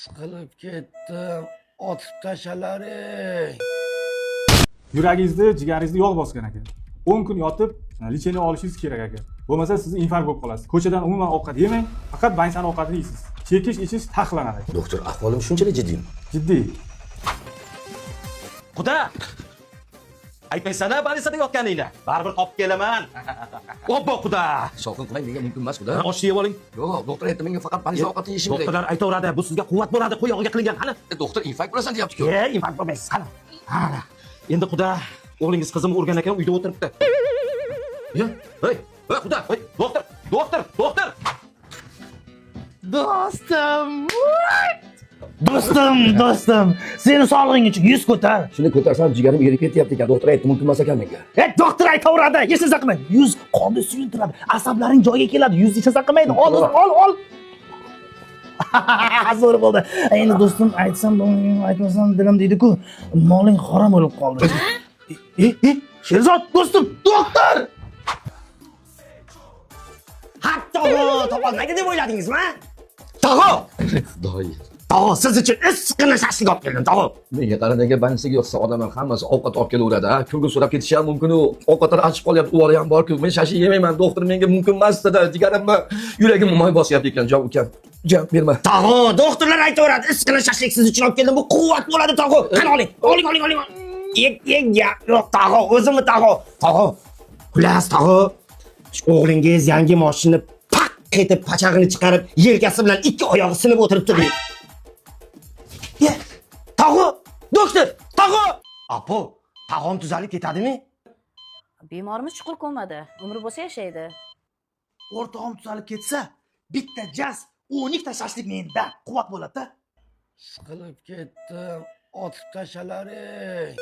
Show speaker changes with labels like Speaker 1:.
Speaker 1: Siqilib ketdim. Otib tashlaring.
Speaker 2: Yuragingizni, jigaringizni yog' bosgan aka. 10 kun yotib, lecheniya olishingiz kerak aka. Bo'lmasa siz infarkt bo'lib qolasiz. Ko'chadan umuman ovqat yemang, faqat bansani ovqatini yeysiz. Chekish, ichish taqiqlanadi aka.
Speaker 3: Doktor, ahvolim shunchalik jiddiymi?
Speaker 2: Jiddiy.
Speaker 4: Xudo! Aytaysana balisada yotganingni. Baribir topib kelaman. Obbo Xudo!
Speaker 3: Shovqin qiling menga mumkin emas, xudo.
Speaker 4: Osh yeb oling.
Speaker 3: Yo'q, doktor aytdi menga faqat balisa ovqatni yeyishim kerak.
Speaker 4: Doktorlar aytaveradi, bu sizga quvvat bo'ladi, qo'yog'iga qilingan. Qani?
Speaker 3: Doktor infarkt bo'lasan deyapti-ku.
Speaker 4: Infarkt bo'lmaysiz. Qani? Mana. Endi Xudo, o'g'lingiz qizim o'rgan ekan, uyda o'tiribdi. Hey, Xudo, doktor.
Speaker 5: Do'stim, seni sog'lig'ing uchun yuz ko'tar.
Speaker 3: Shuni ko'tarsam jigarim erib ketyapti ekan. Doktor aytdi mumkin emas ekan menga.
Speaker 5: Doktor aytaveradi, yashasa qilmaydi. Yuz qonni suyultiradi, asablaring joyiga keladi, yuz yashasa qilmaydi. Ol. Zo'r bo'ldi. Endi do'stim aytsam, aytmasam dilim deydi-ku, moling harom bo'lib qoldi. Sherzod, do'stim, doktor!
Speaker 4: Hatto topolmaydi deb o'yladingizmi?
Speaker 3: Xudoy.
Speaker 4: Tog'o, siz uchun issiqqina shashlik olib keldim, tog'o.
Speaker 3: Menga qaradaga bansiga yotsa odamlar hammasi ovqat olib kelaveradi. Ko'ngil so'rab ketishi ham mumkin-u. Ovqatlar achib qolyapti, uvori ham bor-ku. Men shashlik yemayman, doktor menga mumkin emas dedi. Jigarimni yuragim moy bosyapti ekan, jon ukam. Jon berma.
Speaker 4: Tog'o, doktorlar aytaveradi, issiqqina shashlik siz uchun olib keldim. Bu quvvat bo'ladi, tog'o. Qani oling. Yo'q, tog'o, o'zimni tog'o. Xullas, tog'o. O'g'lingiz yangi mashina pak etib pachag'ini chiqarib, yelkasi bilan ikki oyog'i sinib o'tiribdi deydi. Tog'o, doktor, tog'o. Apo, tog'om tuzalib ketadimi?
Speaker 6: Bemorimiz chuqur komada. Umri bo'lsa yashaydi.
Speaker 5: O'rtog'im tuzalib ketsa, bitta jas 12 ta shashlik menda quvvat bo'ladi-da.
Speaker 1: Siqilib ketdim. Otib tashlaring.